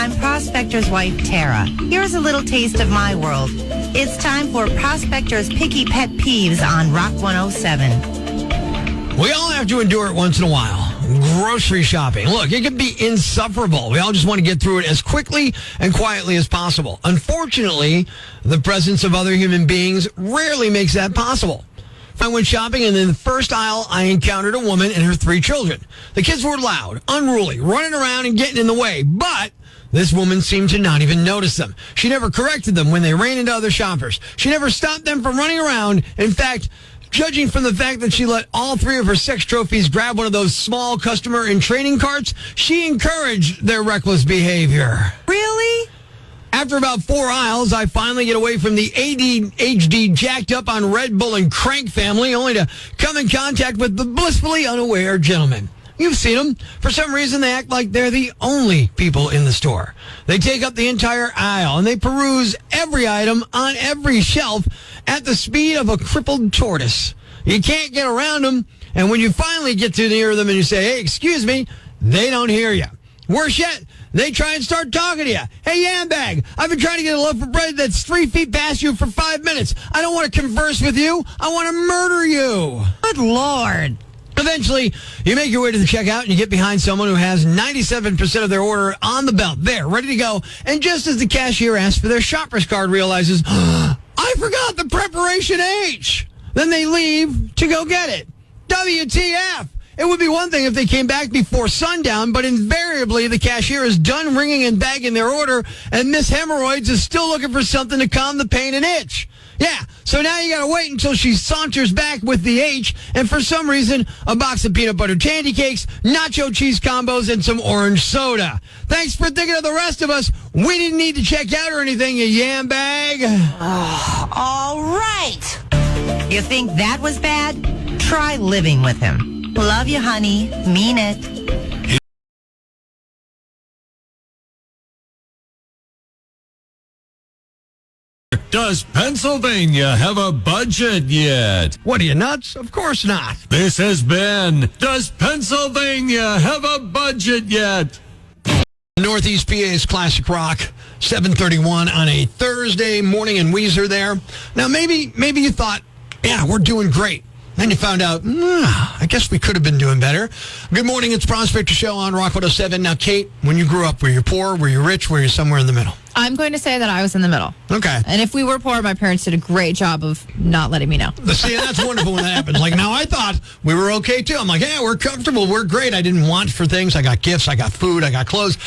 I'm Prospector's wife, Tara. Here's a little taste of my world. It's time for Prospector's Picky Pet Peeves on Rock 107. We all have to endure it once in a while. Grocery shopping. Look, it can be insufferable. We all just want to get through it as quickly and quietly as possible. Unfortunately, the presence of other human beings rarely makes that possible. I went shopping, and in the first aisle, I encountered a woman and her 3 children. The kids were loud, unruly, running around and getting in the way, but this woman seemed to not even notice them. She never corrected them when they ran into other shoppers. She never stopped them from running around. In fact, judging from the fact that she let all 3 of her sex trophies grab one of those small customer in training carts, she encouraged their reckless behavior. Really? After about 4 aisles, I finally get away from the ADHD jacked up on Red Bull and crank family, only to come in contact with the blissfully unaware gentleman. You've seen them. For some reason, they act like they're the only people in the store. They take up the entire aisle, and they peruse every item on every shelf at the speed of a crippled tortoise. You can't get around them, and when you finally get too near them and you say, hey, excuse me, they don't hear you. Worse yet, they try and start talking to you. Hey, Yambag, I've been trying to get a loaf of bread that's 3 feet past you for 5 minutes. I don't want to converse with you. I want to murder you. Good Lord. Eventually, you make your way to the checkout and you get behind someone who has 97% of their order on the belt. There, ready to go. And just as the cashier asks for their shopper's card, realizes, I forgot the preparation H. Then they leave to go get it. WTF. It would be one thing if they came back before sundown, but invariably the cashier is done ringing and bagging their order, and Miss Hemorrhoids is still looking for something to calm the pain and itch. Yeah, so now you got to wait until she saunters back with the H, and for some reason, a box of peanut butter candy cakes, nacho cheese combos, and some orange soda. Thanks for thinking of the rest of us. We didn't need to check out or anything, you yam bag. All right. You think that was bad? Try living with him. Love you, honey. Mean it. Does Pennsylvania have a budget yet? What, are you nuts? Of course not. This has been, does Pennsylvania have a budget yet? Northeast PA's Classic Rock, 7:31 on a Thursday morning, and Weezer there. Now, maybe you thought, yeah, we're doing great. Then you found out, I guess we could have been doing better. Good morning, it's Prospector Show on Rock 107. Now, Kate, when you grew up, were you poor, were you rich, were you somewhere in the middle? I'm going to say that I was in the middle. Okay. And if we were poor, my parents did a great job of not letting me know. See, that's wonderful when that happens. Like, now I thought we were okay, too. I'm like, yeah, we're comfortable. We're great. I didn't want for things. I got gifts. I got food. I got clothes.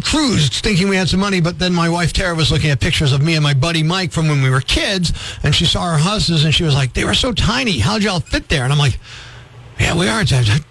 Cruised, thinking we had some money. But then my wife, Tara, was looking at pictures of me and my buddy Mike from when we were kids. And she saw our houses, and she was like, they were so tiny. How'd y'all fit there? And I'm like, yeah, we are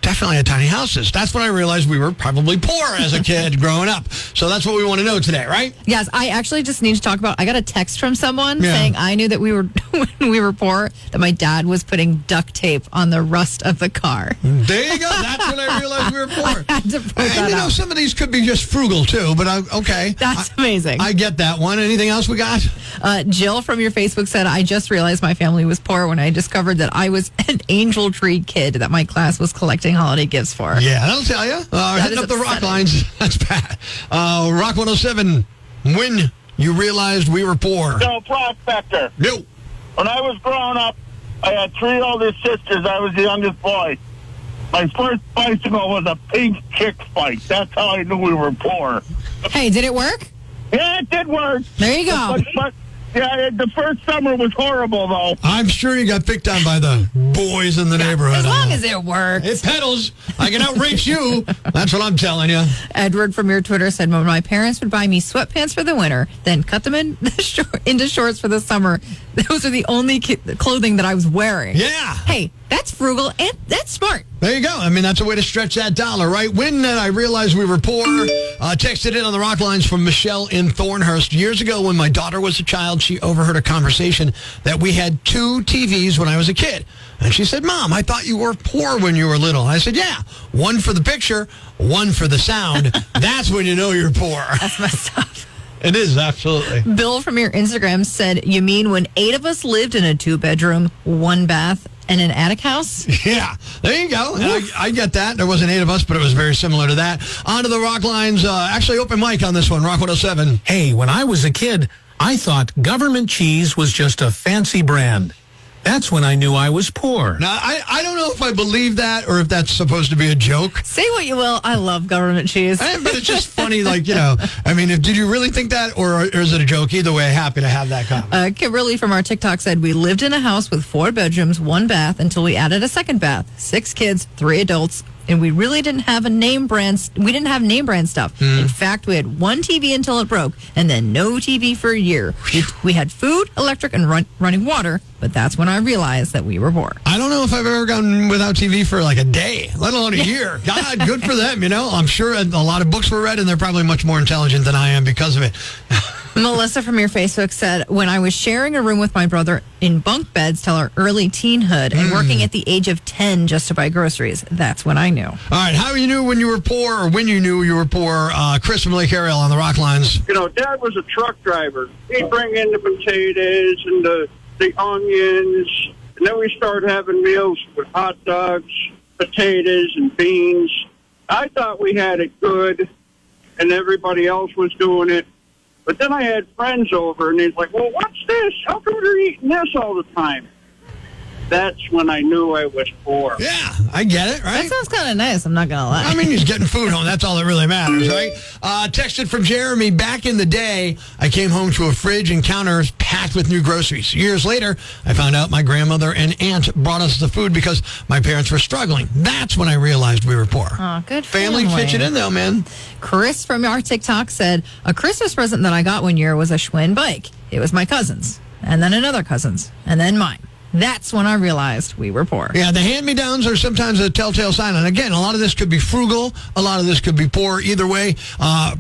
definitely had tiny houses. That's when I realized we were probably poor as a kid growing up. So that's what we want to know today, right? Yes, I actually just need to talk about, I got a text from someone saying I knew that we were, when we were poor, that my dad was putting duct tape on the rust of the car. There you go. That's when I realized we were poor. I had to point that out. Some of these could be just frugal, too, but okay. That's amazing. I get that one. Anything else we got? Jill from your Facebook said, I just realized my family was poor when I discovered that I was an angel tree kid that my class was collecting holiday gifts for. Yeah, that'll tell you. Heading up the rock lines. That's bad. Rock 107, when you realized we were poor. No, Prospector. No. When I was growing up, I had 3 older sisters. I was the youngest boy. My first bicycle was a pink kick bike. That's how I knew we were poor. Hey, did it work? Yeah, it did work. There you go. But yeah, the first summer was horrible, though. I'm sure you got picked on by the boys in the neighborhood. As long as it works. It pedals. I can outrace you. That's what I'm telling you. Edward from your Twitter said, when my parents would buy me sweatpants for the winter, then cut them into shorts for the summer, those are the only clothing that I was wearing. Yeah. Hey, that's frugal and that's smart. There you go. I mean, that's a way to stretch that dollar, right? When I realized we were poor, texted in on the rock lines from Michelle in Thornhurst. Years ago, when my daughter was a child, she overheard a conversation that we had 2 TVs when I was a kid. And she said, Mom, I thought you were poor when you were little. I said, yeah, one for the picture, one for the sound. That's when you know you're poor. That's messed up. It is, absolutely. Bill from your Instagram said, you mean when 8 of us lived in a 2-bedroom, 1-bath, And an attic house? Yeah, there you go. I get that. There wasn't 8 of us, but it was very similar to that. On to the Rock Lines. Actually, open mic on this one, Rock 107. Hey, when I was a kid, I thought government cheese was just a fancy brand. That's when I knew I was poor. Now, I don't know if I believe that or if that's supposed to be a joke. Say what you will, I love government cheese. But it's just funny, I mean, did you really think that or is it a joke? Either way, happy to have that comment. Kimberly from our TikTok said, we lived in a house with 4 bedrooms, 1 bath until we added a second bath, 6 kids, 3 adults, and we really didn't have a name brand. We didn't have name brand stuff. In fact, we had 1 TV until it broke, and then no TV for a year. We had food, electric, and running water, but that's when I realized that we were poor. I don't know if I've ever gone without TV for like a day, let alone a year. God, good for them, I'm sure a lot of books were read, and they're probably much more intelligent than I am because of it. Melissa from your Facebook said, when I was sharing a room with my brother in bunk beds till our early teenhood and working at the age of 10 just to buy groceries, that's when I knew. All right, how you knew when you were poor or when you knew you were poor? Chris from Lake Ariel on the Rock Lines. Dad was a truck driver. He'd bring in the potatoes and the onions, and then we started having meals with hot dogs, potatoes, and beans. I thought we had it good, and everybody else was doing it. But then I had friends over, and he's like, well, what's this? How come you're eating this all the time? That's when I knew I was poor. Yeah, I get it, right? That sounds kind of nice, I'm not going to lie. I mean, he's getting food home. That's all that really matters, right? Texted from Jeremy. Back in the day, I came home to a fridge and counters packed with new groceries. Years later, I found out my grandmother and aunt brought us the food because my parents were struggling. That's when I realized we were poor. Oh, good family. Pitching in, though, man. Chris from our TikTok said, a Christmas present that I got one year was a Schwinn bike. It was my cousin's, and then another cousin's, and then mine. That's when I realized we were poor. Yeah, the hand-me-downs are sometimes a telltale sign. And again, a lot of this could be frugal. A lot of this could be poor. Either way,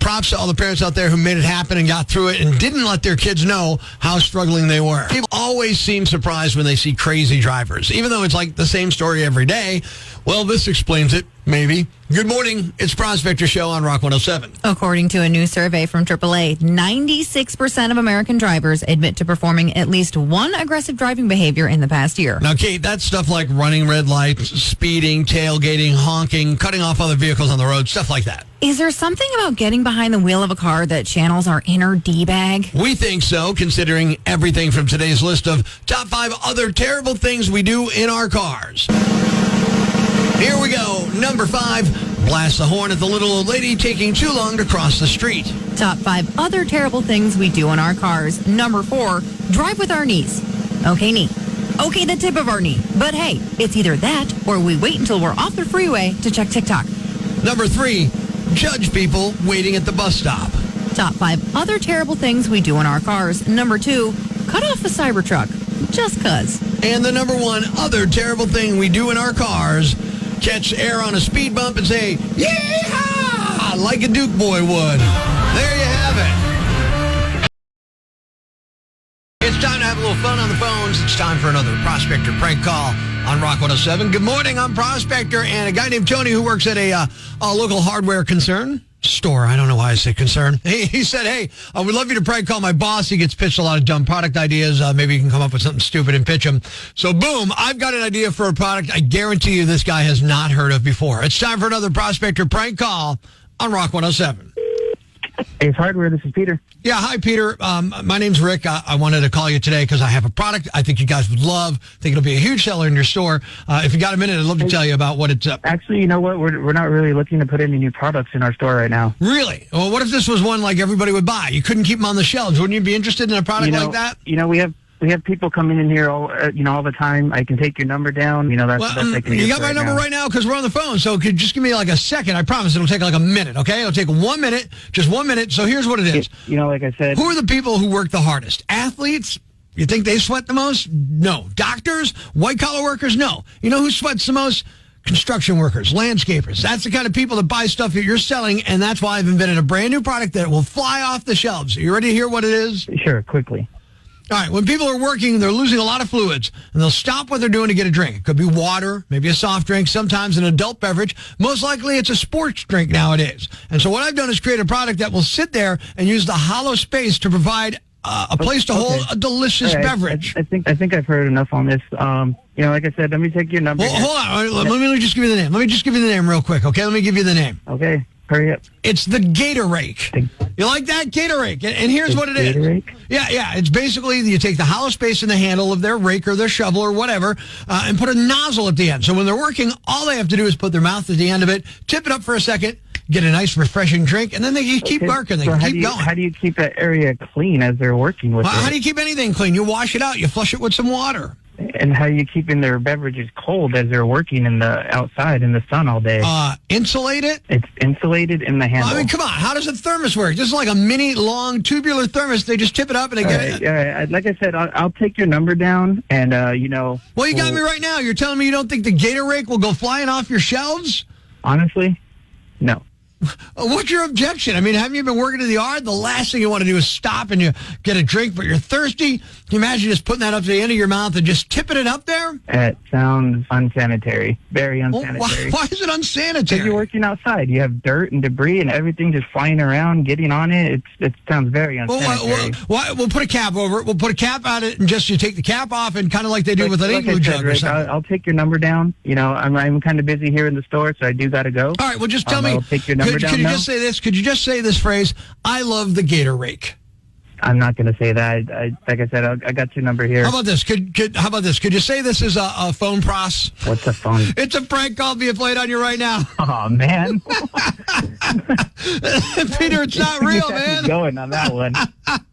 props to all the parents out there who made it happen and got through it and didn't let their kids know how struggling they were. People always seem surprised when they see crazy drivers, even though it's like the same story every day. Well, this explains it, maybe. Good morning. It's Prospector Show on Rock 107. According to a new survey from AAA, 96% of American drivers admit to performing at least one aggressive driving behavior in the past year. Now, Kate, that's stuff like running red lights, speeding, tailgating, honking, cutting off other vehicles on the road, stuff like that. Is there something about getting behind the wheel of a car that channels our inner D-bag? We think so, considering everything from today's list of top 5 other terrible things we do in our cars. Here we go. Number 5, blast the horn at the little old lady taking too long to cross the street. Top 5 other terrible things we do in our cars. Number 4, drive with our knees. Okay, knee. Okay, the tip of our knee. But hey, it's either that or we wait until we're off the freeway to check TikTok. Number 3, judge people waiting at the bus stop. Top 5 other terrible things we do in our cars. Number 2, cut off the Cybertruck. Just cuz. And the number 1 other terrible thing we do in our cars, catch air on a speed bump and say, "Yeehaw!" like a Duke boy would. There you have it. It's time to have a little fun on the phones. It's time for another Prospector prank call on Rock 107. Good morning, I'm Prospector, and a guy named Tony who works at a local hardware store. I don't know why I say concern. He said, hey, I would love you to prank call my boss. He gets pitched a lot of dumb product ideas. Maybe you can come up with something stupid and pitch him. So boom, I've got an idea for a product I guarantee you this guy has not heard of before. It's time for another Prospector prank call on Rock 107. Ace Hardware, this is Peter. Yeah, hi, Peter. My name's Rick. I wanted to call you today because I have a product I think you guys would love. I think it'll be a huge seller in your store. If you got a minute, I'd love to tell you about what it's... Actually, you know what? We're not really looking to put any new products in our store right now. Really? Well, what if this was one like everybody would buy? You couldn't keep them on the shelves. Wouldn't you be interested in a product like that? You know, we have people coming in here all the time. I can take your number down. You know, that's the best I can do. You got my number right now because we're on the phone. So could just give me like a second. I promise it'll take like a minute, okay? It'll take 1 minute, just 1 minute. So here's what it is. You know, like I said. Who are the people who work the hardest? Athletes? You think they sweat the most? No. Doctors? White-collar workers? No. You know who sweats the most? Construction workers, landscapers. That's the kind of people that buy stuff that you're selling, and that's why I've invented a brand new product that will fly off the shelves. Are you ready to hear what it is? Sure, quickly. All right, when people are working, they're losing a lot of fluids, and they'll stop what they're doing to get a drink. It could be water, maybe a soft drink, sometimes an adult beverage. Most likely, it's a sports drink nowadays. And so what I've done is create a product that will sit there and use the hollow space to provide a place to hold a delicious beverage. I think I've heard enough on this. like I said, let me take your number. Well, hold on. Let me just give you the name. Let me just give you the name real quick, okay? Let me give you the name. Okay, hurry up. It's the Gator Rake. You like that? Gator Rake. And here's what it is. Gator Rake? Yeah. It's basically you take the hollow space in the handle of their rake or their shovel or whatever and put a nozzle at the end. So when they're working, all they have to do is put their mouth at the end of it, tip it up for a second, get a nice refreshing drink, and then they keep working. They keep going. How do you keep that area clean as they're working with it? How do you keep anything clean? You wash it out. You flush it with some water. And how are you keeping their beverages cold as they're working outside in the sun all day? Insulate it? It's insulated in the handle. I mean, come on. How does a thermos work? This is like a mini, long, tubular thermos. They just tip it up and they get it. Yeah, like I said, I'll take your number down and, Well, you got me right now. You're telling me you don't think the Gator Rake will go flying off your shelves? Honestly, no. What's your objection? I mean, haven't you been working in the yard? The last thing you want to do is stop and you get a drink, but you're thirsty. Can you imagine just putting that up to the end of your mouth and just tipping it up there? It sounds unsanitary. Very unsanitary. Well, why is it unsanitary? Because you're working outside. You have dirt and debris and everything just flying around, getting on it. It sounds very unsanitary. We'll put a cap over it. We'll put a cap on it and just you take the cap off and kind of like they do with an igloo jug or something. I'll take your number down. I'm kind of busy here in the store, so I do got to go. All right, well, just tell me. I'll take your number down. Could you just say this? Could you just say this phrase, I love the Gator Rake? I'm not going to say that. Like I said, I got your number here. How about this? How about this? Could you say this is a phone pros? What's a phone? It's a prank call being played on you right now. Oh, man. Peter, it's not real, man. Going on that one.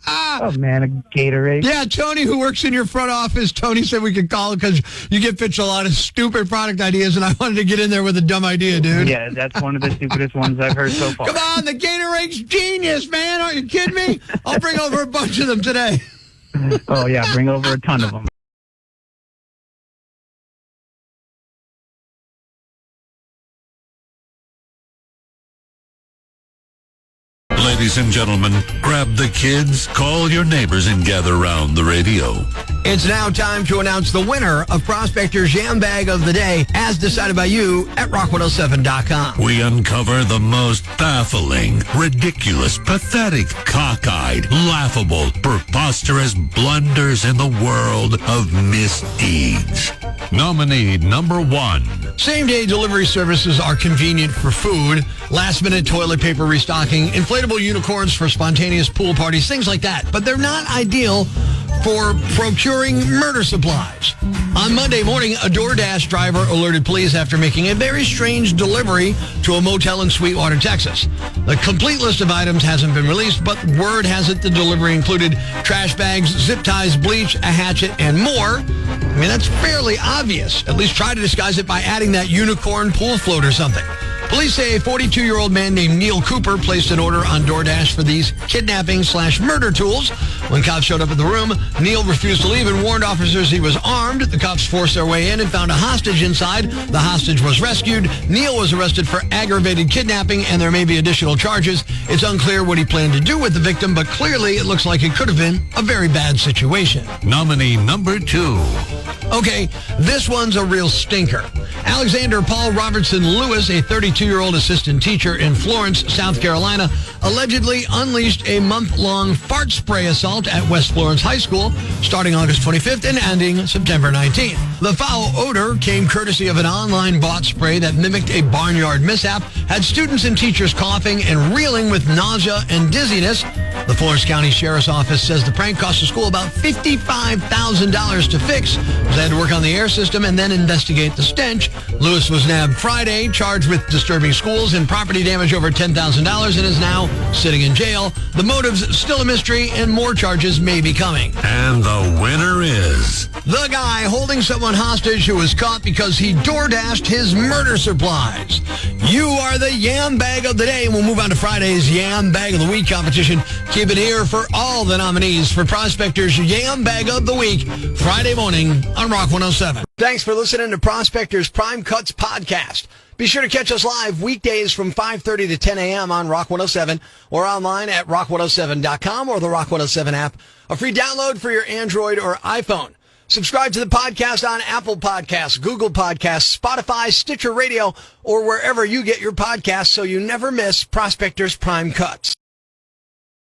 Oh, man, a Gatorade. Yeah, Tony, who works in your front office, Tony said we could call because you get pitched a lot of stupid product ideas, and I wanted to get in there with a dumb idea, dude. Yeah, that's one of the stupidest ones I've heard so far. Come on, the Gatorade's genius, man. Are you kidding me? I'll bring over a bunch of them today. Oh, yeah, bring over a ton of them. Ladies and gentlemen, grab the kids, call your neighbors, and gather around the radio. It's now time to announce the winner of Prospector's Jam Bag of the Day, as decided by you at rock107.com. We uncover the most baffling, ridiculous, pathetic, cockeyed, laughable, preposterous blunders in the world of misdeeds. Nominee number 1. Same-day delivery services are convenient for food, last-minute toilet paper restocking, inflatable unicorns for spontaneous pool parties, things like that. But they're not ideal for procuring murder supplies. On Monday morning, a DoorDash driver alerted police after making a very strange delivery to a motel in Sweetwater, Texas. The complete list of items hasn't been released, but word has it the delivery included trash bags, zip ties, bleach, a hatchet, and more. I mean, that's fairly obvious. At least try to disguise it by adding that unicorn pool float or something. Police say a 42-year-old man named Neil Cooper placed an order on DoorDash for these kidnapping/murder tools. When cops showed up at the room, Neil refused to leave and warned officers he was armed. The cops forced their way in and found a hostage inside. The hostage was rescued. Neil was arrested for aggravated kidnapping, and there may be additional charges. It's unclear what he planned to do with the victim, but clearly it looks like it could have been a very bad situation. Nominee number 2. Okay, this one's a real stinker. Alexander Paul Robertson Lewis, a 32-year-old assistant teacher in Florence, South Carolina, allegedly unleashed a month-long fart spray assault at West Florence High School, starting August 25th and ending September 19th. The foul odor came courtesy of an online bought spray that mimicked a barnyard mishap, had students and teachers coughing and reeling with nausea and dizziness. The Florence County Sheriff's Office says the prank cost the school about $55,000 to fix, as they had to work on the air system and then investigate the stench. Lewis was nabbed Friday, charged with disturbing schools and property damage over $10,000, and is now sitting in jail. The motive's still a mystery, and more charges may be coming. And the winner is the guy holding someone hostage who was caught because he DoorDashed his murder supplies. You are the Yam Bag of the Day. We'll move on to Friday's Yam Bag of the Week competition. Keep it here for all the nominees for Prospector's Yam Bag of the Week, Friday morning on Rock 107. Thanks for listening to Prospector's Prime Cuts podcast. Be sure to catch us live weekdays from 5:30 to 10 a.m. on Rock 107 or online at rock107.com or the Rock 107 app, a free download for your Android or iPhone. Subscribe to the podcast on Apple Podcasts, Google Podcasts, Spotify, Stitcher Radio, or wherever you get your podcasts so you never miss Prospector's Prime Cuts.